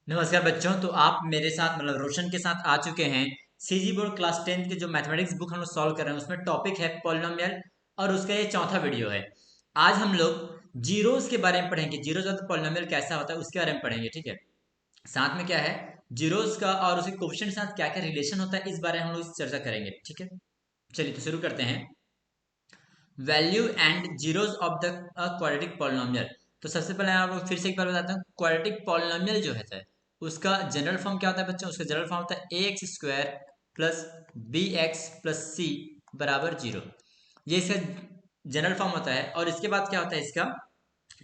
नमस्कार बच्चों। तो आप मेरे साथ मतलब रोशन के साथ आ चुके हैं सीजी बोर्ड क्लास 10 के जो मैथमेटिक्स बुक हम लोग सॉल्व कर रहे हैं। उसमें टॉपिक है पॉलिनोमियल और उसका ये चौथा वीडियो है। आज हम लोग जीरोस के बारे में पढ़ेंगे। जीरोस और पॉलिनोमियल कैसा होता है उसके बारे में पढ़ेंगे, ठीक है। साथ में क्या है, जीरोस का और उसके कोफिशिएंट के साथ क्या क्या रिलेशन होता है, इस बारे में हम लोग चर्चा करेंगे, ठीक है। चलिए तो शुरू करते हैं। Value and zeros of the quadratic polynomial. तो सबसे पहले आप लोग फिर से एक बार बताता हूँ, क्वाड्रेटिक पॉलिनोमियल जो है उसका जनरल फॉर्म क्या होता है बच्चों। उसका जनरल फॉर्म होता है A X square plus B X plus C बराबर जीरो। ये इसका जनरल फॉर्म होता है। और इसके बाद क्या होता है, इसका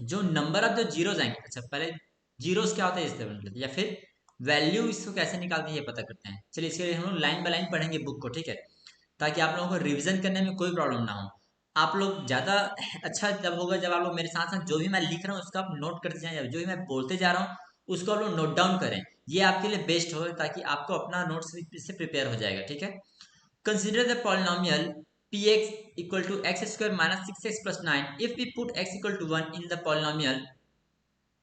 जो नंबर ऑफ जो जीरोज आएंगे, अच्छा पहले जीरोस क्या होता है इससे बन लेते हैं, या फिर वैल्यू इसको कैसे निकालते हैं ये पता करते हैं। चलिए इसके लिए हम लोग लाइन बाय लाइन पढ़ेंगे बुक को, ठीक है, ताकि आप लोगों को रिवीजन करने में कोई प्रॉब्लम ना हो। आप लोग ज़्यादा अच्छा जब होगा जब आप लोग मेरे साथ साथ जो भी मैं लिख रहा हूँ उसका आप नोट करते जाएं, जो भी मैं बोलते जा रहा हूँ उसको आप लोग नोट डाउन करें। ये आपके लिए बेस्ट होगा, ताकि आपको अपना नोट्स इससे प्रिपेयर हो जाएगा, ठीक है। Consider the polynomial px equal to x square minus 6x plus 9 if we put x equal to 1 in the polynomial,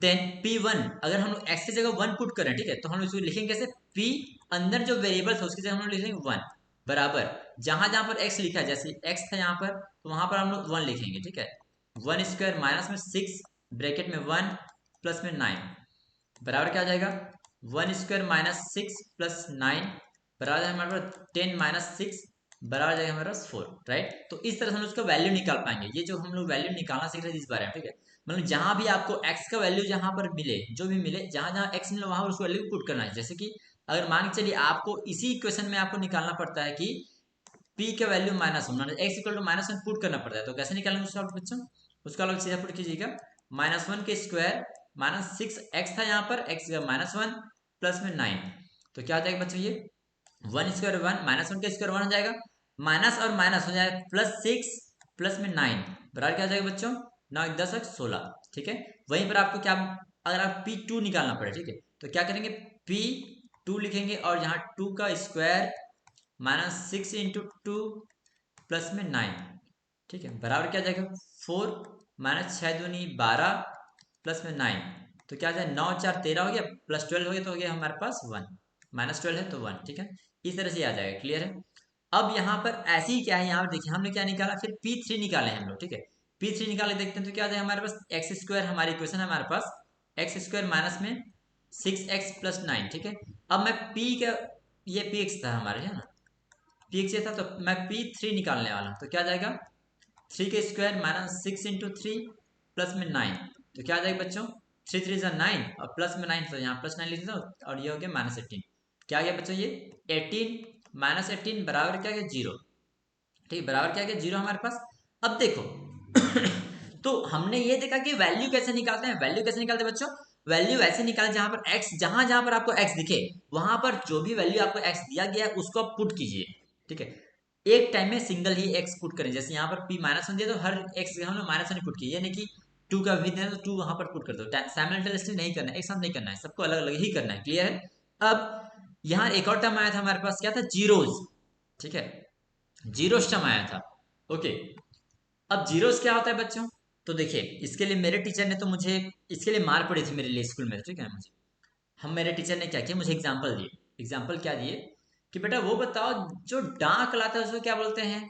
then P1 अगर हम लोग x की जगह 1 पुट करें, ठीक है, तो हम लोग इसको लिखेंगे कैसे। P अंदर जो वेरिएबल्स है उसकी जगह हम लोग लिखेंगे 1 बराबर जहां जहां पर x लिखा है, जैसे x था यहाँ पर तो वहां पर हम लोग 1 लिखेंगे, ठीक है। 1 स्क्वायर माइनस में 6 ब्रैकेट में 1 प्लस में 9 बराबर क्या आ जाएगा। 1 स्क्वायर माइनस 6 प्लस 9 बराबर है हमारे पास 10 माइनस 6 बराबर आ जाएगा हमारे पास 4, राइट। तो इस तरह से हम उसका वैल्यू निकाल पाएंगे। ये जो हम लोग वैल्यू निकालना सीख रहे थे इस बारे में, ठीक है। मतलब जहां भी आपको x का वैल्यू जहां पर मिले, जो भी मिले, जहां जहां x मिले वहां पर उसको वैल्यू पुट करना है। जैसे कि अगर मान के चलिए आपको इसी इक्वेशन में आपको निकालना पड़ता है कि p का value minus one, x equal to minus one put करना पड़ता है, तो कैसे निकालेंगे उसका बच्चों। उसका लोग सीधा पुट कीजिएगा, माइनस वन के स्क्वायर माइनस 6x था यहाँ पर, x माइनस वन प्लस में 9, तो क्या आ जाएगा बच्चों ये 1 स्क्वायर 1 माइनस वन का स्क्वायर 1 हो जाएगा, माइनस और माइनस हो जाएगा प्लस 6 प्लस में 9 बराबर क्या आ जाएगा बच्चों 9 एक 10 16, ठीक है। वहीं पर आपको क्या, अगर आप P2 निकालना पड़े, ठीक है, तो क्या करेंगे P2 लिखेंगे और यहाँ 2 का स्क्वायर माइनस 6 इंटू 2 प्लस में 9, ठीक है, बराबर क्या आ जाएगा 4 माइनस 6 दूनी 12 प्लस में 9, तो क्या आ जाए 9 4 13 हो गया प्लस 12 हो गया, तो हो गया हमारे पास 1, माइनस 12 है तो 1, ठीक है। इस तरह से आ जाएगा, क्लियर है। अब यहाँ पर ऐसे ही क्या है, यहाँ पर देखिए हमने क्या निकाला, फिर P3 निकाले हम लोग, ठीक है। P3 निकाले देखते हैं तो क्या आ जाएगा हमारे पास एक्स स्क्वायर, हमारी इक्वेशन है हमारे पास एक्स स्क्वायर माइनस में 6x प्लस 9, ठीक है। अब मैं P का, ये Px था हमारे, है ना, Px ये था, तो मैं P3 निकालने वाला हूँ, तो क्या आ जाएगा 3 के स्क्वायर माइनस 6 इंटू 3 प्लस में 9, तो क्या आ जाएगा बच्चों 3 3 9 और प्लस में 9, तो यहाँ प्लस 9 लिख देता हूँ और ये हो गया माइनस 18। क्या आ गया बच्चों ये 18 माइनस 18 बराबर क्या गया जीरो, ठीक है, बराबर क्या गया जीरो हमारे पास। अब देखो तो हमने ये देखा कि वैल्यू कैसे निकालते हैं। वैल्यू कैसे निकालते हैं बच्चों, वैल्यू ऐसे निकालें जहां पर x, जहां जहां पर आपको x दिखे वहां पर जो भी वैल्यू आपको x दिया गया है उसको आप पुट कीजिए, ठीक है। एक टाइम में सिंगल ही x पुट करें। जैसे यहाँ पर p माइनस वन दिया तो हर x हम लोग माइनस वन पुट किए, यानी कि 2 का भी देना तो 2 वहां पर पुट कर दो। साइमल्टेनियसली नहीं करना है, एक साथ नहीं करना है, सबको अलग अलग ही करना है, क्लियर है। अब यहाँ एक और टर्म आया था हमारे पास, क्या था जीरोज, ठीक है, जीरो टर्म आया था, ओके। अब जीरोस क्या होता है बच्चों, तो देखिए इसके लिए मेरे टीचर ने तो मुझे इसके लिए मार पड़ी थी मेरे लिए स्कूल में, ठीक है। मुझे हम मेरे टीचर ने क्या किया, मुझे एग्जाम्पल दिए। एग्जाम्पल क्या दिए कि बेटा वो बताओ जो डांक लाता है उसको क्या बोलते हैं,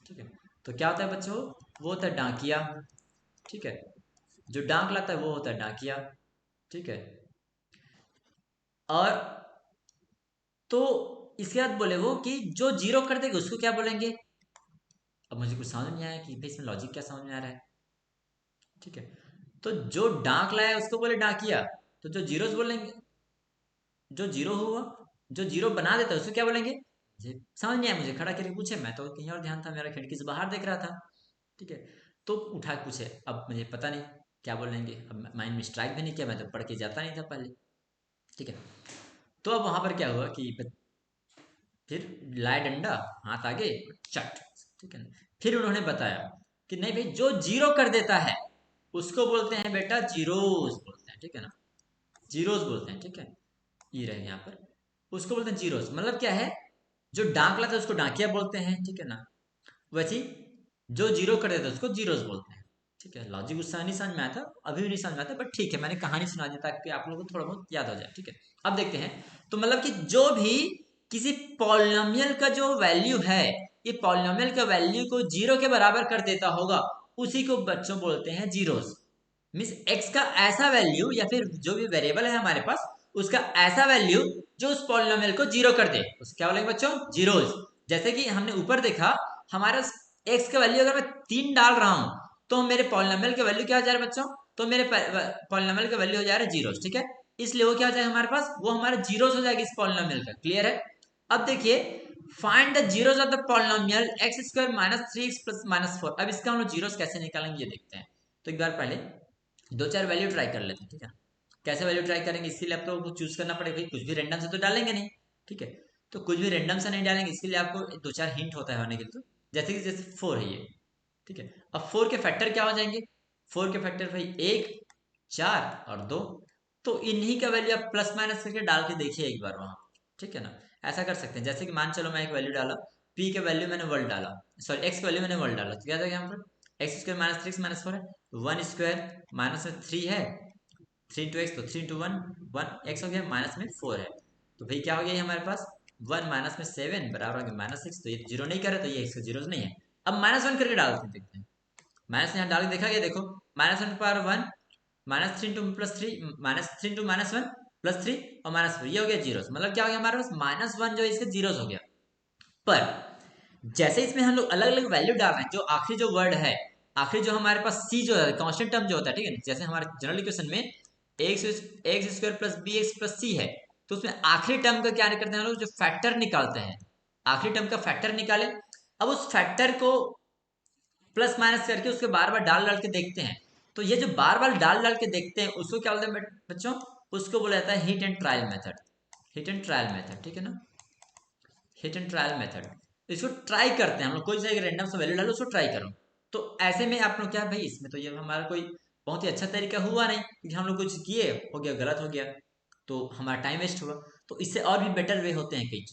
ठीक है। तो क्या होता है बच्चों, वो होता है डांकिया, ठीक है। जो डांक लाता है वो होता है डांकिया, ठीक है। और तो इसके बाद बोले वो कि जो जीरो कर देगा उसको क्या बोलेंगे। अब मुझे कुछ समझ नहीं आया कि भाई इसमें लॉजिक क्या समझ में आ रहा है, ठीक है। तो जो डाक लाया उसको बोले डाकिया, तो जो जीरोस बोलेंगे, जो जीरो हुआ, जो जीरो बना देता है उसको क्या बोलेंगे। मुझे समझ नहीं आया, मुझे खड़ा करके पूछे, मैं तो कहीं और ध्यान था, मेरा खिड़की से बाहर देख रहा था, ठीक है। तो उठा के पूछे, अब मुझे पता नहीं क्या बोलेंगे, अब माइंड में स्ट्राइक भी नहीं किया, मैं तो पढ़ के जाता नहीं था पहले, ठीक है। तो अब वहां पर क्या हुआ कि फिर लाए डंडा, हाथ आगे, चट, ठीक है ना। फिर उन्होंने बताया कि नहीं भाई जो जीरो कर देता है उसको बोलते हैं बेटा जीरोस बोलते हैं, ठीक है ना, जीरोस बोलते हैं, ठीक है। ये रहे यहाँ पर, उसको बोलते हैं जीरोस, मतलब क्या है, जो डांक लाता है उसको डांकिया बोलते हैं, ठीक है ना। वैसे ही जो जीरो कर देता है उसको जीरोस बोलते हैं। ठीक है, लॉजिक उस समय नहीं समझ में आया था, अभी भी नहीं समझ में आता, बट ठीक है, मैंने कहानी सुना दी ताकि आप लोगों को थोड़ा बहुत याद हो जाए। ठीक है, अब देखते हैं। तो मतलब कि जो भी किसी पॉलिनोमियल का जो वैल्यू है, ये पॉलिनोमियल का वैल्यू को जीरो के बराबर कर देता होगा, उसी को बच्चों बोलते हैं जीरोस। मीन्स एक्स का ऐसा वैल्यू या फिर जो भी वेरिएबल है हमारे पास, उसका ऐसा वैल्यू जो उस पॉलिनोमियल को जीरो कर दे, उसे क्या बोलेंगे बच्चों? जीरोस। जैसे कि हमने ऊपर देखा, हमारा एक्स का वैल्यू अगर मैं 3 डाल रहा हूं, तो मेरे पॉलिनोमियल का वैल्यू क्या हो जा रहा है बच्चों? तो मेरे पॉलिनोमियल का वैल्यू हो जा रहा है जीरोस। ठीक है, इसलिए वो क्या हो जाएगा हमारे पास? वो हमारा जीरोस हो जाएगा इस पॉलिनोमियल का। क्लियर है? अब देखिए, find the zeros of the polynomial x square minus 3x plus minus 4। अब इसका हम लोग जीरोस कैसे निकालेंगे ये देखते हैं। तो एक बार पहले दो चार वैल्यू ट्राई कर लेते हैं। ठीक है, कैसे वैल्यू ट्राई करेंगे? इसके लिए आपको कुछ चूज करना पड़ेगा भाई, कुछ भी रेंडम से तो डालेंगे नहीं। ठीक है, तो कुछ भी रेंडम से नहीं डालेंगे, इसके लिए आपको दो चार हिंट होता है होने के लिए। तो जैसे 4 है ये। ठीक है, अब 4 के फैक्टर क्या हो जाएंगे? 4 के फैक्टर भाई 1, 4 और 2। तो इन्हीं का वैल्यू आप प्लस माइनस करके डाल के देखिए एक बार वहां। ठीक है ना, ऐसा कर सकते हैं। जैसे कि मान चलो मैं एक वैल्यू डाला, पी के वैल्यू मैंने वर्ड डाला, सॉरी एक्स के वैल्यू मैंने वर्ड डाला, तो क्या जाएगा यहाँ पर? एक्स स्क्वायर माइनस 3 माइनस 4 है, 1 स्क्वायर माइनस में 3 है, 3 इंटू एक्स, तो 3 इंटू 1 1 एक्स हो गया, माइनस में 4 है, तो भाई क्या हो गया हमारे पास? 1 माइनस में 7 बराबर हो गया माइनस 6। तो ये जीरो नहीं करे, तो ये एक्स का जीरो नहीं है। अब माइनस 1 करके डालते हैं, देखते हैं। माइनस यहाँ डाल के देखा गया, देखो minus 1 power 1 minus 3 into plus 3 minus 3 into minus 1 plus 3 और माइनस 4, ये हो गया जीरो। मतलब क्या हो गया हमारे पास? माइनस 1 जो है इसका जीरोस हो गया। पर जैसे इसमें हम लोग अलग अलग वैल्यू डाल रहे हैं, जो आखिरी जो वर्ड है, आखिरी जो हमारे पास सी जो है कांस्टेंट टर्म जो होता है, ठीक है, जैसे हमारे जनरल इक्वेशन में X square plus B X plus C है, तो उसमें आखिरी टर्म का क्या करते हैं हम लोग? जो फैक्टर निकालते हैं, आखिरी टर्म का फैक्टर निकाले। अब उस फैक्टर को प्लस माइनस करके उसके बार बार डाल डाल के देखते हैं। तो ये जो बार बार डाल डाल के देखते हैं, उसको क्या बोलते हैं बच्चों? उसको बोला जाता है hit and trial method. Hit and trial method, ठीक है ना, हिट एंड ट्रायल मेथड। इसको ट्राई करते हैं हम लोग, कोई सा रैंडम सा वैल्यू डालो, उसको ट्राई करो। तो ऐसे में आप लोग क्या भाई, इसमें तो ये हमारा कोई बहुत ही अच्छा तरीका हुआ नहीं, क्योंकि हम लोग कुछ किए, हो गया गलत हो गया, तो हमारा टाइम वेस्ट हुआ। तो इससे और भी बेटर वे होते हैं कई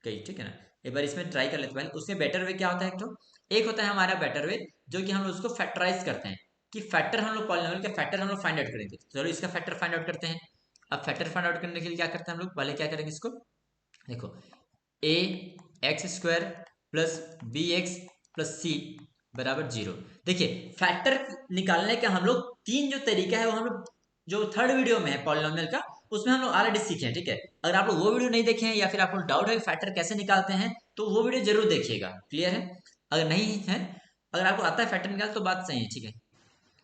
कई। ठीक है ना, एक बार इसमें ट्राई कर लेते हैं। उसमें बेटर वे क्या होता है? एक होता है हमारा बेटर वे, जो कि हम लोग उसको फैक्टराइज करते हैं, कि फैक्टर हम लोग पॉलिनोमियल के फैक्टर हम लोग फाइंड आउट करेंगे। चलो इसका फैक्टर फाइंड आउट करते हैं। अब फैक्टर फाइंड आउट करने के लिए क्या करते हैं हम लोग? पहले क्या करेंगे इसको, देखो, A X square plus B X plus C बराबर जीरो। देखिए, फैक्टर निकालने का हम लोग तीन जो तरीका है, वो हम लोग जो थर्ड वीडियो में है पॉलिनोमियल का, उसमें हम लोग ऑलरेडी सीखे हैं। ठीक है, अगर आप लोग वो वीडियो नहीं देखे हैं, या फिर आपको डाउट है कि फैक्टर कैसे निकालते हैं, तो वो वीडियो जरूर देखिएगा। क्लियर है? अगर नहीं है, अगर आपको आता है फैक्टर निकाल, तो बात सही है। ठीक है,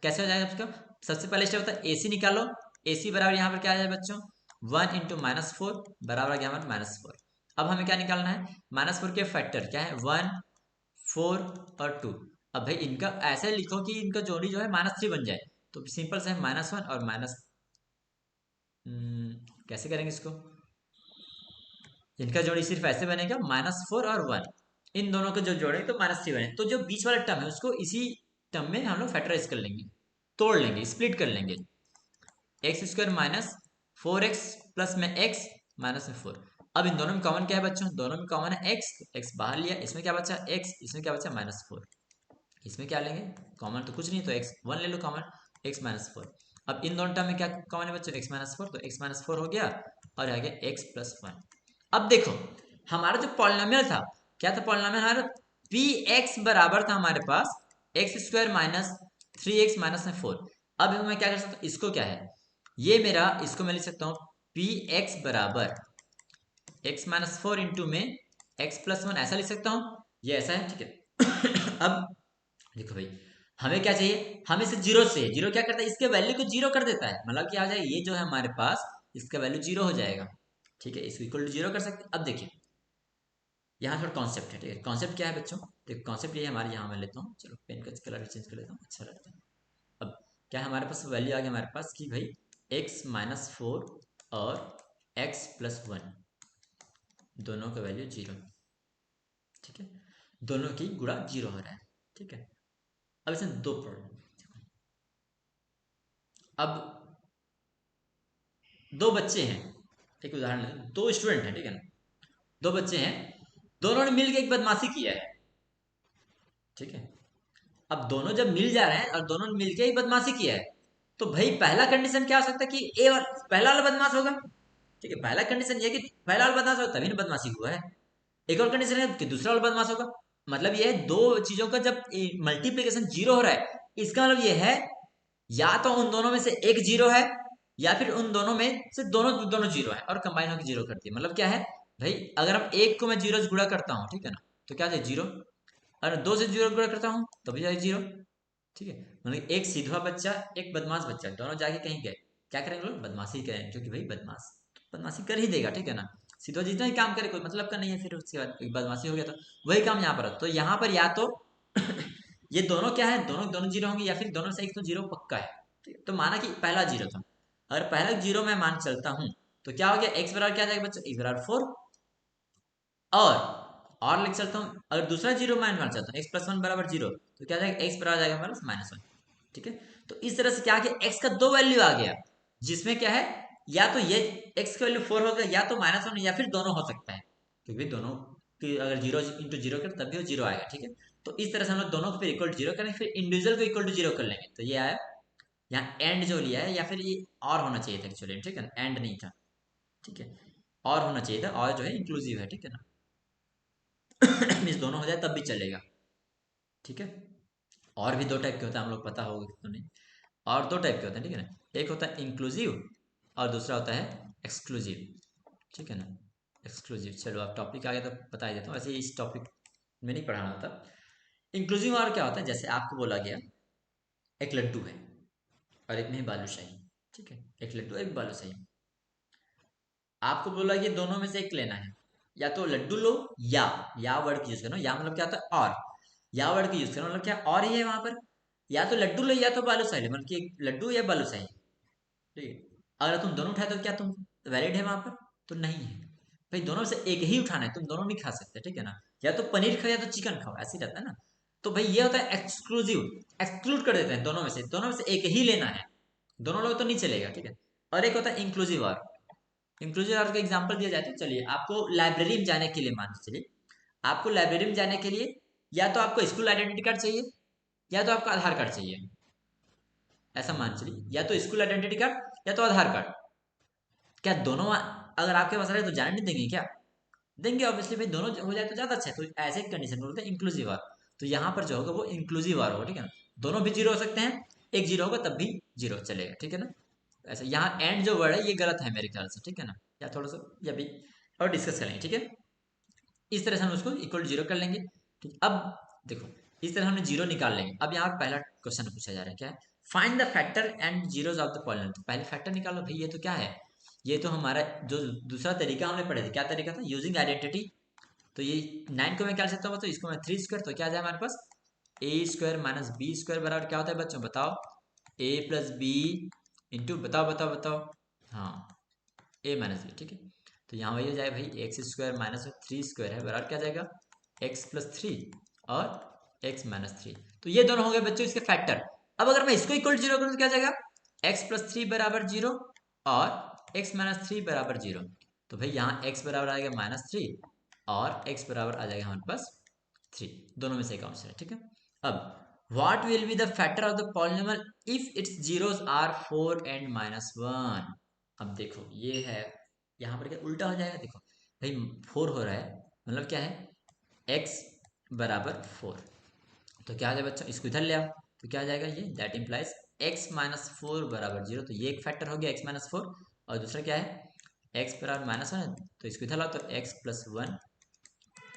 कैसे हो जाएगा उसका? सबसे पहले स्टेप होता है ए सी निकालो। ए सी बराबर यहाँ पर क्या आ जाए बच्चों? 1 इंटू माइनस 4 बराबर आ गया हमारा -4। अब हमें क्या निकालना है? -4 के फैक्टर क्या है? 1 4 और 2। अब भाई इनका ऐसे लिखो कि इनका जोड़ी जो है -3 बन जाए। तो सिंपल से -1 और माइनस, कैसे करेंगे इसको? इनका जोड़ी सिर्फ ऐसे बनेगा -4 और 1, इन दोनों का जो जोड़े तो -3 बने। तो जो बीच वाला टर्म है उसको इसी टर्म में हम लोग फैक्टराइज कर लेंगे, तोड़ लेंगे, स्प्लिट कर लेंगे। X square minus 4x plus में x माइनस में 4। अब इन दोनों में कॉमन क्या है बच्चों? दोनों में कॉमन है x, तो x बाहर लिया, इसमें क्या बचा? x, इसमें क्या बचा? -4। इसमें क्या लेंगे? कॉमन तो कुछ नहीं, तो x 1 ले लो कॉमन, x -4। अब इन दोनों टर्म में क्या कॉमन है बच्चों? x -4, तो x -4 हो गया, और आ गया x प्लस 1। अब देखो, हमारा जो पॉलिनोमियल था, क्या था पॉलिनोमियल हमारा? px बराबर था हमारे पास X square minus 3x minus में 4। अब मैं क्या कर सकता हूँ? इसको क्या है, ये मेरा, इसको मैं लिख सकता हूँ पी एक्स बराबर एक्स माइनस 4 इंटू में एक्स प्लस 1, ऐसा लिख सकता हूँ। ये ऐसा है, ठीक है। अब देखो भाई, हमें क्या चाहिए? हमें से जीरो से, जीरो क्या करता है? इसके वैल्यू को जीरो कर देता है, मतलब क्या हो जाएगा? ये जो है हमारे पास, इसका वैल्यू जीरो हो जाएगा। ठीक है, इसको इक्वल टू जीरो कर सकते हैं। अब देखिए, यहाँ थोड़ा कॉन्सेप्ट है। ठीक है, कॉन्सेप्ट क्या है बच्चों? देखो, कॉन्सेप्ट ये हमारे यहाँ मैं लेता हूँ, चलो पेन का कलर चेंज कर लेता हूँ, अच्छा लगता है। अब क्या हमारे पास वैल्यू आ गया हमारे पास कि भाई x-4 और x+1 दोनों का वैल्यू जीरो। ठीक है, दोनों की गुणा जीरो हो रहा है। ठीक है, अब इसमें दो प्रॉब्लम। अब दो बच्चे हैं, एक उदाहरण लें, दो स्टूडेंट हैं, ठीक है ना, दो बच्चे हैं, दोनों ने मिलकर एक बदमाशी किया है। ठीक है, अब दोनों जब मिल जा रहे हैं और दोनों ने मिलके ही बदमाशी किया है, तो भाई पहला कंडीशन क्या हो सकता है कि ए और पहला वाला बदमाश होगा। ठीक है, पहला कंडीशन ये कि पहला वाला बदमाश होगा तभी ना बदमाशी हुआ है। एक और कंडीशन है कि दूसरा वाला बदमाश होगा। मतलब ये है, दो चीजों का जब मल्टीप्लीकेशन जीरो हो रहा है, इसका मतलब ये है या तो उन दोनों में से एक जीरो है, या फिर उन दोनों में से दोनों दोनों जीरो है और कंबाइन होकर जीरो करती है। मतलब क्या है भाई, अगर हम एक को मैं जीरो से गुणा करता हूँ, ठीक है ना, तो क्या जाए जीरो। अगर दो से जीरो गुणा करता हूँ तो भी जाए जीरो। ठीक है, मतलब एक सीधा बच्चा एक बदमाश बच्चा दोनों जाके कहीं गए, क्या करेंगे लोग, बदमाशी करेंगे, क्योंकि भाई बदमाश बदमाशी कर ही देगा। ठीक है ना, सीधा जितना ही काम करे कोई मतलब का नहीं है, फिर उसके बाद बदमाशी हो गया तो वही काम यहाँ पर है। तो यहाँ पर या तो ये दोनों क्या है, दोनों दोनों जीरो होंगे, या फिर दोनों से एक तो जीरो पक्का है। ठीक है? तो माना कि पहला जीरो था, अगर पहला जीरो मैं मान चलता हूँ तो क्या हो गया, एक्स बराबर क्या जाएगा बच्चों, एक्स बराबर फोर। और लिख चलता हूँ, अगर दूसरा जीरो मैं मान चलता हूँ एक्स प्लस वन बराबर जीरो, तो क्या जाएगा, एक्स बराबर जाएगा हमारा माइनस वन। ठीक है, तो इस तरह से क्या आ गया, एक्स का दो वैल्यू आ गया, जिसमें क्या है, या तो ये एक्स का वैल्यू फोर होगा, या तो माइनस वन, या फिर दोनों हो सकता है, क्योंकि दोनों की अगर जीरो इंटू जीरो करें तब भी वो जीरो आएगा। ठीक है, तो इस तरह से हम लोग दोनों को फिर इक्वल टू जीरो करेंगे, फिर इंडिविजुअल को इक्वल टू जीरो कर लेंगे। तो ये आया यहाँ एंड जो लिया है, या फिर ये और होना चाहिए था एक्चुअली, ठीक है, एंड नहीं था। ठीक है, और होना चाहिए था, और जो है इंक्लूसिव है, ठीक है ना। मीन्स दोनों हो जाए तब भी चलेगा। ठीक है, और भी दो टाइप के होते हैं, हम लोग पता होगा तो नहीं, और दो टाइप के होते हैं, ठीक है ना, एक होता है इंक्लूसिव और दूसरा होता है एक्सक्लूसिव। ठीक है ना, एक्सक्लूसिव। चलो अब टॉपिक आ गया तो बता ही देता हूँ, वैसे इस टॉपिक में नहीं पढ़ाना होता। इंक्लूसिव और क्या होता है, जैसे आपको बोला गया एक लड्डू है और एक में है बालूशाही। ठीक है, एक लड्डू एक बालूशाही, आपको बोला कि दोनों में से एक लेना है, या तो लड्डू लो, या वर्ड की यूज करो, या मतलब क्या होता है और, या वर्ड की यूज करो मतलब क्या और ही है वहां पर, या तो लड्डू लो या तो बालूशाही लो, मतलब कि लड्डू या बालूशाही। ठीक है, अगर तुम दोनों उठाए तो क्या तुम वैलिड है वहां पर, तो नहीं है भाई, दोनों से एक ही उठाना है, तुम दोनों नहीं खा सकते। ठीक है ना, या तो पनीर खाओ या तो चिकन खाओ, ऐसे ही रहता है ना। तो भाई ये होता है एक्सक्लूसिव, एक्सक्लूड कर देते हैं, दोनों में से एक ही लेना है, दोनों लोग तो नहीं चलेगा। ठीक है, और एक होता है इंक्लूसिव और। इंक्लूसिव और का एग्जांपल दिया जाए तो चलिए, आपको लाइब्रेरी में जाने के लिए, मान चलिए आपको लाइब्रेरी में जाने के लिए या तो आपको स्कूल आइडेंटिटी कार्ड चाहिए, या तो आपका आधार कार्ड चाहिए। ऐसा मान चलिए, या तो स्कूल आइडेंटिटी कार्ड या तो आधार कार्ड। क्या दोनों अगर आपके पास रहे तो जाने नहीं देंगे क्या, देंगे ऑब्वियसली भाई, दोनों हो जाए तो ज्यादा अच्छा है। तो ऐसे कंडीशन बोलते हैं इंक्लूसिव आर। तो यहाँ पर जो होगा वो इंक्लूसिव आर होगा। ठीक है ना, दोनों भी जीरो हो सकते हैं, एक जीरो होगा तब भी जीरो चलेगा। ठीक है ना, ऐसा यहाँ एंड जो वर्ड है ये गलत है मेरे ख्याल से। ठीक है ना, या थोड़ा सा या भी और डिस्कस करेंगे। ठीक है, इस तरह से हम उसको इक्वल जीरो कर लेंगे। ठीक, अब देखो इस तरह हमने जीरो निकाल लेंगे। अब यहाँ पहला क्वेश्चन पूछा जा रहा है, क्या है, find the factor and zeros of the polynomial. तो पहले फैक्टर निकालो भाई, ये तो क्या है, ये तो हमारा जो दूसरा तरीका हमने पढ़े थे, क्या तरीका था, यूजिंग आइडेंटिटी। तो ये 9 को मैं क्या लिख सकता हूँ, तो इसको मैं थ्री स्क्वायर, तो क्या आ जाए हमारे पास, ए स्क्वायर माइनस बी स्क्वायर बराबर क्या होता है बच्चों, बताओ, ए प्लस बी इंटू, बताओ बताओ बताओ, हाँ, ए माइनस बी। ठीक है, तो यहाँ वही हो जाए भाई, x square minus three square है बराबर क्या आ जाएगा, एक्स प्लस थ्री और एक्स माइनस थ्री। तो ये दोनों हो गए बच्चों इसके फैक्टर। अब अगर मैं इसको इक्वल जीरो करूँ तो क्या आ जाएगा, एक्स प्लस थ्री बराबर जीरो और एक्स माइनस थ्री बराबर जीरो। तो भाई यहाँ एक्स बराबर आ जाएगा माइनस थ्री और एक्स बराबर आ जाएगा हमारे पास थ्री, दोनों में से एक आंसर है। ठीक है, अब what will be the factor of the polynomial if its zeros are 4 and minus 1। अब देखो ये है, यहाँ पर क्या उल्टा हो जाएगा, देखो भाई 4 हो रहा है, मतलब क्या है, x बराबर 4, तो क्या आ जाएगा बच्चों, इसको इधर ले आओ, तो क्या आ जाएगा ये, that implies x minus four बराबर जीरो। तो ये एक फैक्टर हो गया x माइनस फोर, और दूसरा क्या है, x बराबर माइनस वन, तो इसको इधर लाओ, तो x प्लस वन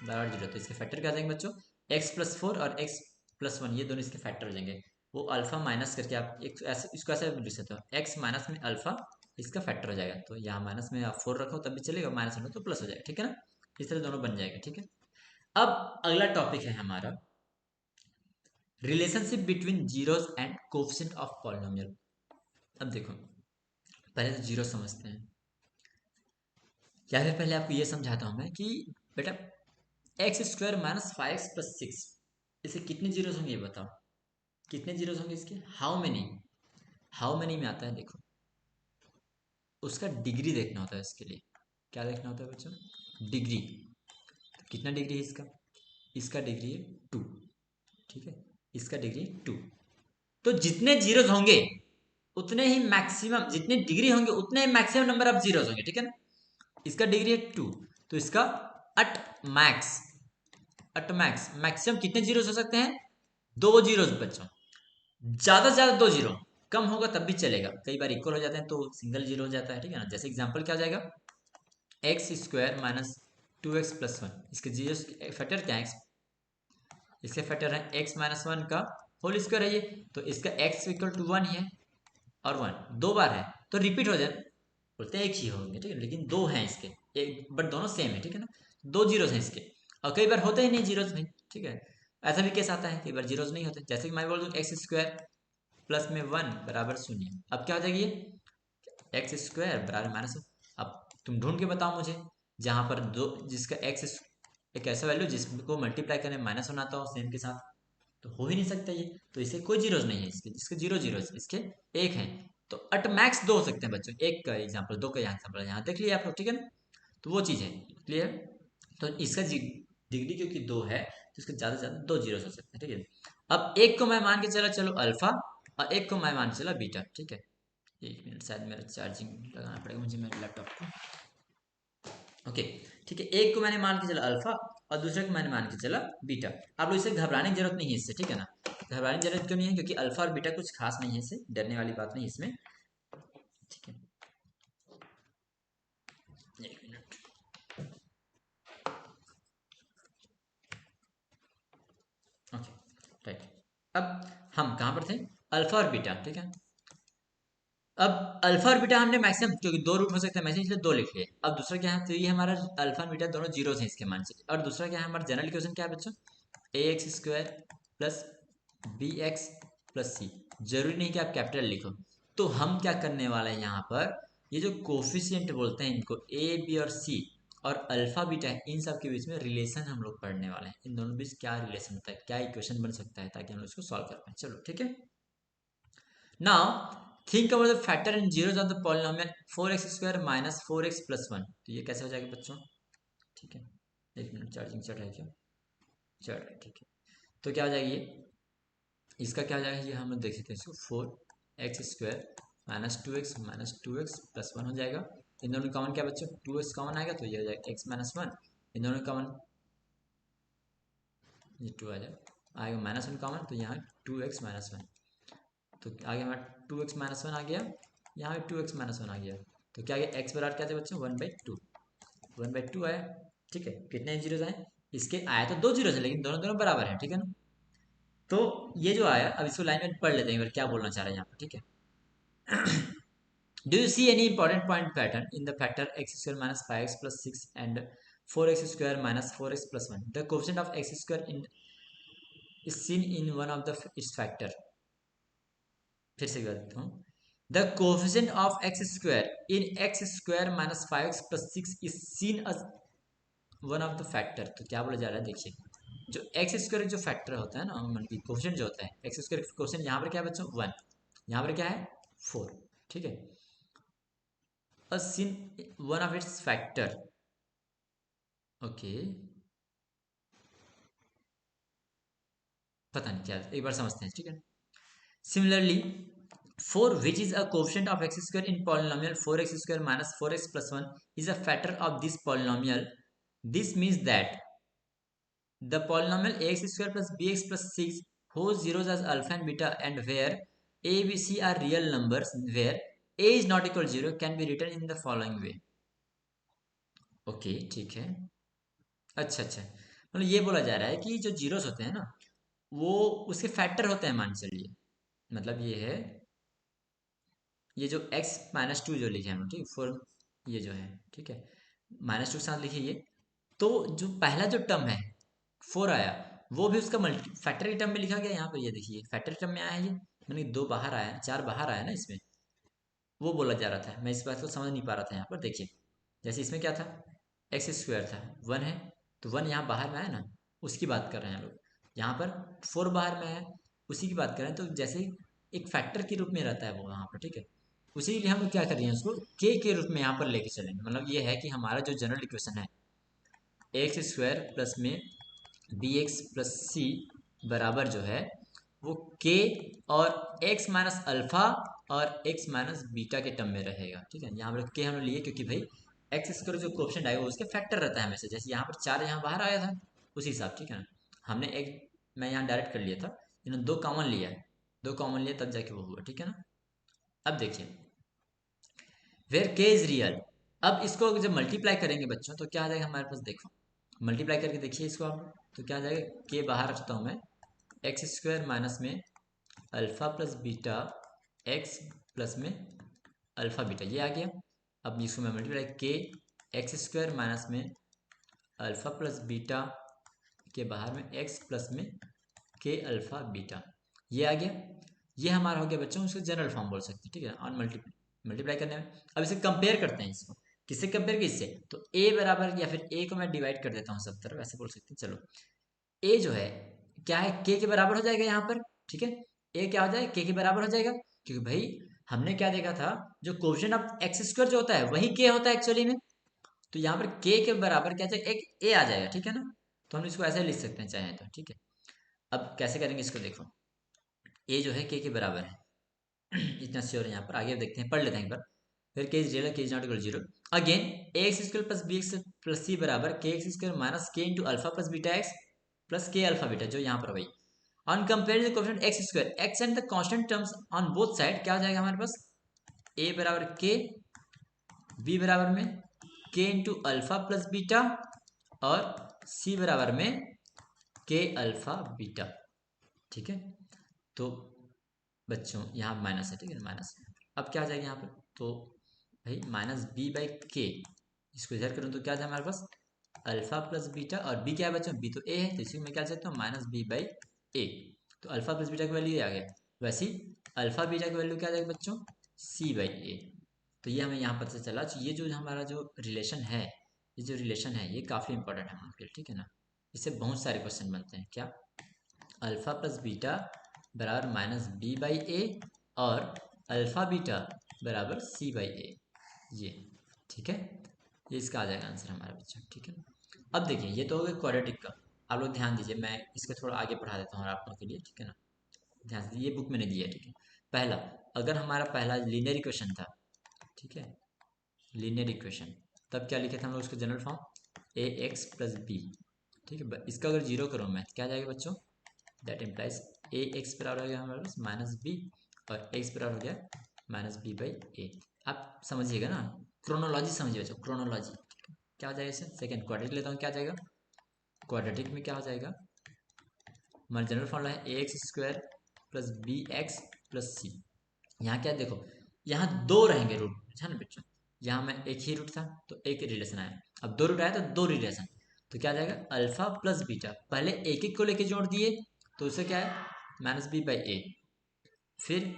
बराबर जीरो। तो इसके फैक्टर क्या आ जाएंगे बच्चों, एक्स प्लस फोर और एक्स प्लस वन, ये दोनों इसके फैक्टर हो जाएंगे। वो अल्फा माइनस करके आप एक ऐसे इसको ऐसे लिख सकते हो, एक्स माइनस में अल्फा इसका फैक्टर हो जाएगा। तो यहाँ माइनस में आप फोर रखो तब भी चलेगा, माइनस में तो प्लस हो जाएगा। ठीक है ना, इस तरह दोनों बन जाएगा। ठीक है, अब अगला टॉपिक है हमारा relationship between zeros and coefficient of polynomial. अब देखो पहले तो जीरो समझते हैं, या फिर पहले आपको ये समझाता हूँ मैं कि बेटा x square minus five x plus six, इसे कितने जीरोस होंगे ये बताओ, कितने जीरोस होंगे इसके, हाउ मेनी, हाउ मेनी में आता है देखो, उसका डिग्री देखना होता है इसके लिए। क्या देखना होता है बच्चों, डिग्री। तो कितना डिग्री है इसका, इसका डिग्री है टू। ठीक है, इसका डिग्री 2। तो जितने जीरोज होंगे उतने ही मैक्सिमम, जितने डिग्री होंगे उतने ही मैक्सिमम नंबर ऑफ जीरोज होंगे, ठीक है ना। इसका डिग्री है 2, तो इसका अट मैक्स, अट मैक्स मैक्सिमम कितने जीरोज हो सकते हैं? 2 जीरोज बच्चों, ज्यादा से ज्यादा 2 जीरो, कम होगा तब भी चलेगा, कई बार इक्वल हो जाते हैं तो सिंगल जीरो हो जाता है, ठीक है ना। जैसे एग्जांपल क्या हो जाएगा, x square minus 2x plus 1, इसके जीरो फैक्टर क्या है? इसके फैक्टर है x माइनस 1 का होल स्क्वायर है ये, तो इसका x इक्वल टू 1 ही है, और 1 2 बार है तो रिपीट हो जाए, बोलते हैं एक ही होंगे, ठीक है, लेकिन 2 हैं इसके, एक बट दोनों सेम है, ठीक है ना। 2 जीरोज हैं इसके, और कई बार होते ही नहीं जीरोज भी, ठीक है। ऐसा भी केस आता है, कई बार जीरोज नहीं होते, जैसे कि मैं बोल दूँ एक्स स्क्वायर प्लस में 1 बराबर 0, अब क्या हो जाएगी ये एक्स स्क्वायर बराबर माइनस। अब तुम ढूंढ के बताओ मुझे, जहां पर दो, जिसका एक्स एक ऐसा वैल्यू जिसको मल्टीप्लाई करने में माइनस होना आता हो सेम के साथ, तो हो ही नहीं सकता ये, तो इसे कोई जीरोज नहीं है इसके, जिसके जीरो जीरो इसके एक हैं, तो अट मैक्स 2 हो सकते हैं बच्चों, एक का एग्जाम्पल, 2 का एग्जाम्पल यहाँ देख लिया आप लोग, ठीक है ना। तो वो चीज़ है क्लियर। तो इसका डिग्री क्योंकि 2 है तो इसका ज़्यादा से ज़्यादा 2 जीरो हो सकते हैं, ठीक है। अब एक को मैं मान के चला चलो अल्फा, और एक को मैं मान के चला बीटा, ठीक है। एक मिनट, शायद मेरा चार्जिंग लगाना पड़ेगा मुझे मेरे लैपटॉप को। ओके, ठीक है, एक को मैंने मान के चला अल्फा और दूसरे को मैंने मान के चला बीटा। आप लोग इसे घबराने की जरूरत नहीं है इससे, ठीक है ना। घबराने की जरूरत क्यों नहीं है? क्योंकि अल्फा और बीटा कुछ खास नहीं है, इससे डरने वाली बात नहीं इसमें, ठीक है। एक मिनट, ओके, राइट। अब हम कहाँ पर थे? अल्फा और बीटा, ठीक है। अब अल्फा और बीटा हमने मैक्सिमम, क्योंकि 2 रूट हो सकते हैं मैक्सिमम, इसलिए 2 लिख लिए। अब दूसरा क्या है, तो ये हमारा अल्फा और बीटा दोनों जीरोस हैं इसके मान से, और दूसरा क्या है हमारा जनरल इक्वेशन क्या है बच्चों, A X square plus B X plus C. जरूरी नहीं कि आप कैपिटल लिखो, तो हम क्या करने वाले हैं यहाँ पर, ये जो कोफिशिएंट बोलते हैं इनको, ए बी और सी और अल्फा बीटा है, इन सब के बीच में रिलेशन हम लोग पढ़ने वाले हैं, इन दोनों बीच क्या रिलेशन होता है, क्या इक्वेशन बन सकता है, ताकि हम लोग इसको सॉल्व कर पाए। चलो ठीक है। Now think about the factor in zeros of the polynomial 4x square minus 4x plus 1, तो ये कैसे हो जाएगा बच्चों, ठीक है। एक मिनट, चार्जिंग चढ़ रहा है क्या? चढ़ रहा है, ठीक है। तो क्या हो जाएगी ये, इसका क्या हो जाएगा, ये हम लोग देख सकते हैं इसको, 4x square minus two x plus 1 हो जाएगा। इन दोनों कॉमन क्या बच्चों, 2x कॉमन आएगा तो ये हो जाएगा x माइनस 1, इन दोनों कॉमन ये 2 आ जाएगा, आएगा माइनस 1 कॉमन, तो यहाँ 2x माइनस 1, तो आगे हमारा 2x माइनस 1 आ गया, यहाँ भी 2x माइनस 1 आ गया, तो क्या आ गया, x बराबर क्या था बच्चों, 1/2, 1/2 आया, ठीक है। कितने जीरोज आए इसके, आया तो 2 जीरोज है लेकिन दोनों दोनों बराबर है, ठीक है ना। तो ये जो आया, अब इसको लाइन में पढ़ लेते हैं एक बार क्या बोलना चाह रहे हैं यहाँ पर, ठीक है। Do you see any important point pattern in the factor x square minus 5x plus 6 and 4x square minus 4x plus 1? The coefficient of x square is seen in one of its factor. फिर से करता हूँ, the coefficient of x square in x square minus 5x plus 6 is seen us one of the factor. तो क्या बोला जा रहा है, देखिए, जो एक्स स्क्वायर जो फैक्टर होता है ना, मतलब कि कोफिशिएंट जो होता है, एक्स स्क्वायर कोफिशिएंट यहाँ पर क्या है बच्चों, 1, यहाँ पर क्या है 4, ठीक है। A seen one of its factor, okay, पता नहीं क्या, एक बार समझते हैं, ठीक है। Similarly 4 which is a coefficient of x square in polynomial 4x square minus 4x plus 1 is a factor of this polynomial. This means that the polynomial ax square plus bx plus 6 whose zeros as alpha and beta and where a b c are real numbers where a is not equal to 0 can be written in the following way. Okay ठीक है, अच्छा अच्छा, मतलब ये बोला जा रहा है कि जो जीरोस होते हैं ना, वो उसके फैक्टर होते हैं, मान चलिए, मतलब ये है, ये जो x माइनस 2 जो लिखे हम, ठीक, 4, ये जो है, ठीक है, -2 के साथ लिखिए ये, तो जो पहला जो टर्म है 4 आया, वो भी उसका मल्टी फैक्टर के टर्म में लिखा गया, यहाँ पर ये देखिए फैक्टर टर्म में आया है, ये मैंने 2 बाहर आया, 4 बाहर आया ना इसमें, वो बोला जा रहा था, मैं इस बात को समझ नहीं पा रहा था यहाँ पर, देखिए, जैसे इसमें क्या था, एक्स स्क्वायर था, 1 है, तो 1 यहाँ बाहर में आया ना, उसकी बात कर रहे हैं हम लोग, यहाँ पर 4 बाहर में है, उसी की बात कर रहे हैं, तो जैसे एक फैक्टर के रूप में रहता है वो यहाँ पर, ठीक है। उसी लिए हम लोग क्या कर रहे हैं, उसको के रूप में यहाँ पर लेके चलेंगे, मतलब ये है कि हमारा जो जनरल इक्वेशन है, एक्स स्क्वायर प्लस में बी एक्स प्लस सी बराबर जो है वो के और एक्स माइनस अल्फा और एक्स माइनस बीटा के टर्म में रहेगा। ठीक है, यहाँ पर के हमने लिए क्योंकि भाई एक्स स्क्वायर जो कोएफिशिएंट आएगा उसके फैक्टर रहता है हमेशा, जैसे यहाँ पर 4 यहाँ बाहर आया था उसी हिसाब। ठीक है ना, हमने एक मैं यहाँ डायरेक्ट कर लिया था, इन्होंने दो कॉमन लिया है, दो कॉमन लिया तब जाके वो हुआ। ठीक है ना, अब देखिए वेयर के इज रियल। अब इसको जब मल्टीप्लाई करेंगे बच्चों तो क्या आ जाएगा हमारे पास, देखो मल्टीप्लाई करके देखिए इसको आप, तो क्या आ जाएगा, के बाहर रखता हूँ मैं, एक्स स्क्वायर माइनस में alpha plus beta X plus में अल्फा बीटा, ये आ गया। अब इसको मैं मल्टीप्लाई के एक्स स्क्वायर माइनस में अल्फा प्लस बीटा के बाहर में एक्स प्लस में के अल्फा बीटा, ये आ गया। ये हमारा हो गया बच्चों, उसको जनरल फॉर्म बोल सकते हैं। ठीक है, और मल्टीप्लाई करने में अब इसे कंपेयर करते हैं, इसको किससे कंपेयर, किससे, तो ए बराबर, या फिर ए को मैं डिवाइड कर देता हूँ सब तरफ, ऐसे बोल सकते हैं। चलो ए जो है क्या है, के बराबर हो जाएगा यहाँ पर। ठीक है, ए क्या हो जाएगा, के बराबर हो जाएगा, क्योंकि भाई हमने क्या देखा था, जो कोएफिशिएंट ऑफ एक्स स्क्वायर जो होता है वही के होता है एक्चुअली में। तो यहाँ पर के बराबर क्या जाएगा, एक ए आ जाएगा। ठीक है ना, तो हम इसको ऐसे लिख सकते हैं चाहे तो। ठीक है, अब कैसे करेंगे इसको, देखो ए जो है के बराबर है इतना श्योर है, यहाँ पर आगे देखते हैं, पढ़ लेते हैं एक बार। फिर K is real, K is not equal zero. Again A X square plus B X plus C बराबर K X square minus K into alpha plus beta X plus K alpha beta, जो यहाँ पर वही। On compare the coefficient X square, X and the constant terms on both side, क्या हो जाएगा हमारे पास, ए बराबर के, बी बराबर में के इंटू अल्फा प्लस बीटा और सी बराबर में के अल्फा बीटा। ठीक है, तो बच्चों यहाँ माइनस है। ठीक है, माइनस, अब क्या आ जाएगा यहाँ पर, तो भाई माइनस बी बाई के, इसको इधर करूँ तो क्या जाए हमारे पास, अल्फा प्लस बीटा, और बी क्या है बच्चों, बी तो ए है, तो इसी को मैं क्या सकता हूँ, माइनस बी बाई ए। तो अल्फा प्लस बीटा की वैल्यू ये आ गया, वैसे ही अल्फा बीटा की वैल्यू क्या आ जाएगा बच्चों, सी बाई ए। तो ये हमें यहाँ पता चला, तो ये जो हमारा जो रिलेशन है, ये जो रिलेशन है ये काफ़ी इंपॉर्टेंट है हमारे लिए। ठीक है ना, इससे बहुत सारे क्वेश्चन बनते हैं, क्या, अल्फा प्लस बीटा बराबर माइनस बी बाई ए और अल्फा बीटा बराबर सी बाई ए, ये। ठीक है, ये इसका आ जाएगा आंसर हमारा बच्चा। ठीक है, अब देखिए ये तो हो गया क्वाड्रेटिक का, आप लोग ध्यान दीजिए, मैं इसके थोड़ा आगे पढ़ा देता हूँ आप लोगों के लिए। ठीक है ना, ध्यान से, ये बुक मैंने दिया है। ठीक है, पहला, अगर हमारा पहला लीनियर इक्वेशन था, ठीक है, लीनियर इक्वेशन, तब क्या लिखे थे हम लोग उसका जनरल फॉर्म, ए एक्स प्लस बी। ठीक है, इसका अगर जीरो करो मैं, क्या जाएगा बच्चों, दैट इम्प्लाइज ए एक्स बराबर हो गया हमारे पास माइनस बी, और एक्स बराबर हो गया माइनस बी बाई ए। आप समझिएगा ना, क्रोनोलॉजी समझिए बच्चों, क्रोनोलॉजी। क्या हो जाएगा इसे, सेकेंड क्वाड्रेटिक लेता हूँ, क्या जाएगा, क्वाड्रेटिक में क्या हो जाएगा, हमारा जनरल फॉर्मूला है A X square plus B X plus C. यहाँ क्या देखो, यहाँ दो रहेंगे रूट है ना बच्चों, यहाँ में एक ही रूट था तो एक रिलेशन आया, अब दो रूट आया तो दो रिलेशन, तो क्या आ जाएगा, अल्फा प्लस बीटा, पहले एक एक को लेके जोड़ दिए तो उसे क्या है, माइनस बी बाई ए, फिर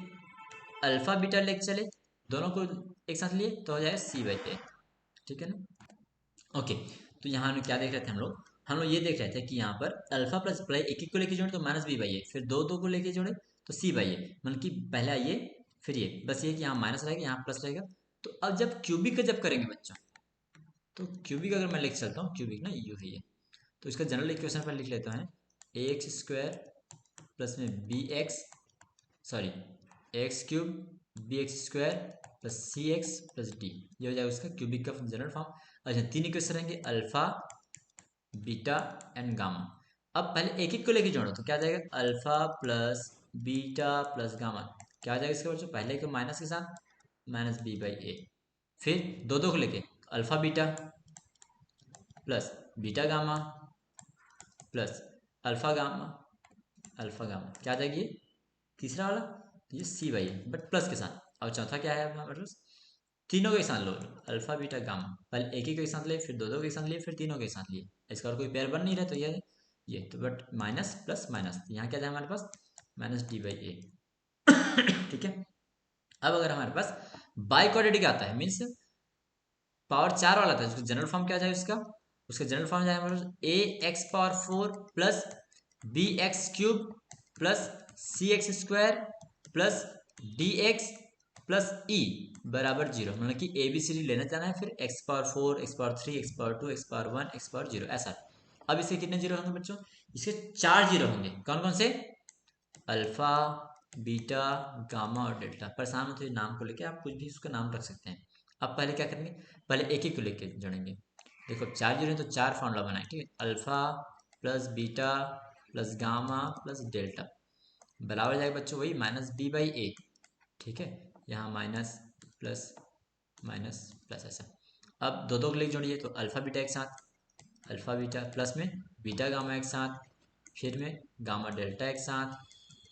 अल्फा बीटा लेके चले, दोनों को एक साथ लिए तो हो जाएगा सी बाई ए। ठीक है ना, ओके। तो यहाँ हम क्या देख रहे थे, हम लोग ये देख रहे थे कि यहाँ पर अल्फा प्लस पहले एक एक को लेके जोड़े तो माइनस बी बाई ए, फिर दो दो को लेके जोड़े तो सी बाई ए, मतलब कि पहला ये फिर ये, बस ये कि यहाँ माइनस रहेगा यहाँ प्लस रहेगा। तो अब जब क्यूबिक का जब करेंगे बच्चों, तो क्यूबिक अगर मैं लिख चलता हूँ, क्यूबिक ना यू है ये, तो इसका जनरल इक्वेशन पर लिख लेता है, ए एक्स स्क्वायर प्लस में B X, sorry X cube B X square plus C X plus D, ये हो जाएगा उसका क्यूबिक का जनरल फॉर्म। अच्छा, तीन इक्वेशन रहेंगे, अल्फा बीटा एंड गामा। अब पहले एक एक को लेके जोड़ो तो क्या जाएगा, alpha plus beta plus gamma, क्या आ जाएगा इसके बच्चों, पहले के माइनस के साथ माइनस बी बाई ए, फिर दो दो को लेके alpha beta plus beta gamma plus alpha gamma, alpha gamma क्या आ जाएगी, ये तीसरा वाला, ये सी बाई ए बट प्लस के साथ। और चौथा क्या है अपना मतलब, तीनों के साथ लो, अल्फा बीटा गामा, पहले एक ही के साथ लिए, फिर दो दो के साथ लिए, फिर तीनों के साथ लिए, इसका और कोई पेयर बन नहीं रहा, तो ये तो बट माइनस प्लस माइनस, यहाँ क्या था हमारे पास, माइनस डी बाई ए। ठीक है, अब अगर हमारे पास बाई क्वाड्रेटिक आता है, मीन्स पावर 4 वाला था, उसका जनरल फॉर्म क्या जाए उसका, उसका जनरल फॉर्म जाए हमारे पास A X power 4 plus B X cube plus C X square plus D X plus E बराबर जीरो, मतलब कि ए बी सी डी लेना चाहना है, फिर x power 4 x power 3 x power 2 x power 1 x power 0 ऐसा। अब इसके कितने जीरो होंगे बच्चों, इसके 4 जीरो होंगे, कौन कौन से, अल्फा, बीटा, गामा और डेल्टा। परेशान होते नाम को लेके आप कुछ भी उसका नाम रख सकते हैं। अब पहले क्या करेंगे, पहले एक एक को लेके जोड़ेंगे। देखो चार जोड़ें तो चार फॉर्मूला बनाए, ठीक है। Alpha plus beta plus gamma plus delta बराबर जाएगा बच्चों वही माइनस बी बाई ए, ठीक है। यहाँ माइनस प्लस माइनस प्लस ऐसा। अब दो दो को लेके जोड़िए तो अल्फा बीटा एक साथ, अल्फा बीटा प्लस में बीटा गामा एक साथ, फिर में गामा डेल्टा एक साथ,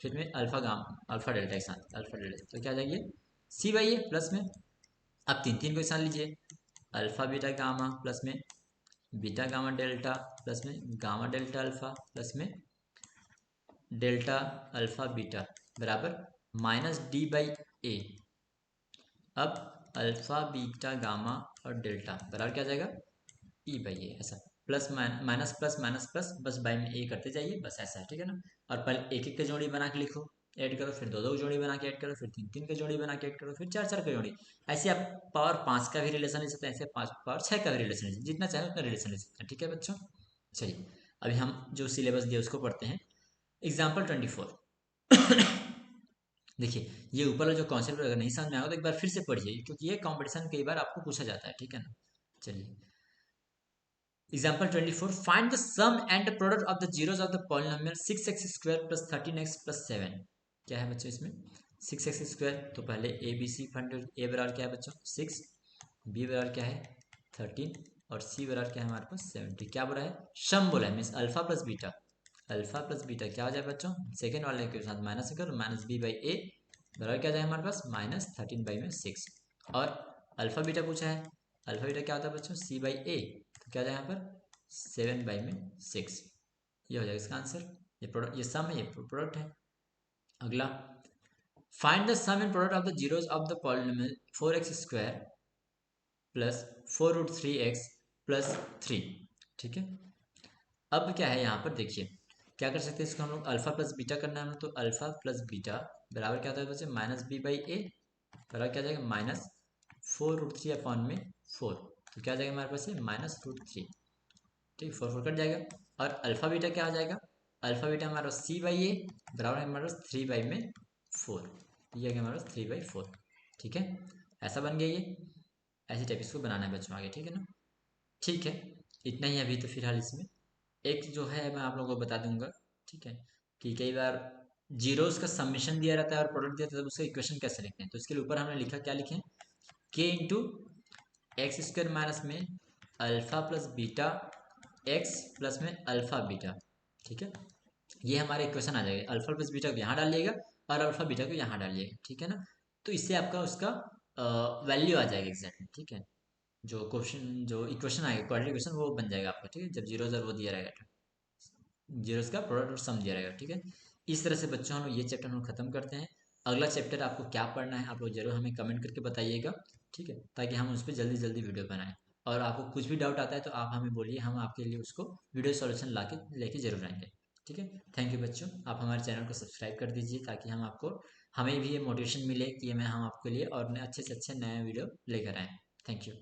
फिर में अल्फा गामा अल्फा डेल्टा एक साथ, अल्फा डेल्टा तो क्या आ जाएगी सी बाई ए प्लस में। अब तीन तीन को एक साथ लीजिए, अल्फा बीटा गामा प्लस में बीटा गामा डेल्टा प्लस में गामा डेल्टा अल्फा प्लस में डेल्टा अल्फा बीटा बराबर माइनस डी बाई ए। अब अल्फा बीटा गामा और डेल्टा बराबर क्या आ जाएगा ई बाई ए, ऐसा plus minus plus minus plus बस बाई में ए करते जाइए, बस ऐसा है, ठीक है ना। और पहले एक एक का जोड़ी बना के लिखो, ऐड करो, फिर दो दो जोड़ी बना के ऐड करो, फिर तीन तीन का जोड़ी बना के ऐड करो, फिर चार चार का जोड़ी। ऐसे आप पावर पाँच का भी रिलेशन ले सकते हैं, ऐसे पाँच पावर छः का भी रिलेशन ले सकते हैं, जितना चाहे उतना रिलेशन ले सकते हैं, ठीक है बच्चों। चलिए अभी हम जो सिलेबस दिया उसको पढ़ते हैं। एग्जाम्पल 24। देखिए ये ऊपर वाला जो कॉन्सेप्ट अगर नहीं समझ में आएगा तो एक बार फिर से पढ़िए, क्योंकि ये कॉम्पिटिशन कई बार आपको पूछा जाता है, ठीक है ना। चलिए example 24, find the sum and product of the zeros of the polynomial 6x square plus 13x plus 7। क्या है बच्चों इसमें 6x स्क्वायर, तो पहले ए बी सी फाइंड। ए बराबर क्या है बच्चों 6, बी बराबर क्या है 13 और सी बराबर क्या है हमारे पास 70। क्या बोला है सम बोला है, means alpha plus beta. Alpha plus beta क्या हो जाए बच्चों सेकेंड वाले के साथ माइनस करो, माइनस बी बाई ए बराबर क्या जाए हमारे पास माइनस 13 बाई में 6। और अल्फा बीटा पूछा है, अल्फा बीटा क्या होता है बच्चों सी बाई ए, तो क्या जाए यहाँ पर 7 बाई में 6। ये हो जाएगा इसका आंसर। ये प्रोडक्ट ये सम है, ये प्रोडक्ट है। अगला find the sum and product of the zeros of the polynomial 4x square plus 4 root 3x plus 3, ठीक है। अब क्या है यहाँ पर देखिए क्या कर सकते हैं इसको हम लोग अल्फा प्लस बीटा करना है, तो अल्फा प्लस बीटा बराबर क्या होता है बच्चे माइनस बी बाई ए बराबर क्या जाएगा माइनस 4 रूट 3 अपॉन में 4, तो क्या जाएगा हमारे पास माइनस रूट 3, ठीक 4 4 कट जाएगा। और अल्फा बीटा क्या आ जाएगा, अल्फा बीटा हमारे पास सी बाई ए बराबर है हमारे पास 3 बाई में 4, ये है हमारे पास 3 बाई 4, ठीक है। ऐसा बन गया ये, ऐसी टाइप इसको बनाना है बच्चों आगे, ठीक है ना। ठीक है इतना ही अभी तो फिलहाल इसमें एक जो है मैं आप लोगों को बता दूंगा, ठीक है, कि कई बार जीरोस का समीशन दिया रहता है और प्रोडक्ट दिया रहता है, तब उसका इक्वेशन कैसे लिखते हैं। तो इसके ऊपर हमने लिखा क्या लिखे के इंटू एक्स स्क्वायर माइनस में alpha plus beta X plus में अल्फा बीटा, ठीक है। ये हमारा इक्वेशन आ जाएगा, अल्फा प्लस बीटा को यहाँ डालिएगा और अल्फा बीटा को यहाँ डालिएगा, ठीक है ना। तो इससे आपका उसका वैल्यू आ जाएगा एग्जैक्टली, ठीक है। जो क्वेश्चन जो इक्वेशन आएगा क्वाड्रेटिक इक्वेशन वो बन जाएगा आपका, ठीक है, जब जीरो वो दिया रहेगा, जीरोस का प्रोडक्ट और सम दिया रहेगा, ठीक है। इस तरह से बच्चों हम लोग ये चैप्टर हम लोग खत्म करते हैं। अगला चैप्टर आपको क्या पढ़ना है आप लोग जरूर हमें कमेंट करके बताइएगा, ठीक है, ताकि हम उस पर जल्दी जल्दी वीडियो बनाएं। और आपको कुछ भी डाउट आता है तो आप हमें बोलिए, हम आपके लिए उसको वीडियो सॉल्यूशन ला के लेके जरूर आएंगे, ठीक है। थैंक यू बच्चों, आप हमारे चैनल को सब्सक्राइब कर दीजिए ताकि हम आपको हमें भी ये मोटिवेशन मिले कि मैं हम आपके लिए और अच्छे से अच्छे नए वीडियो लेकर आएँ। Thank you.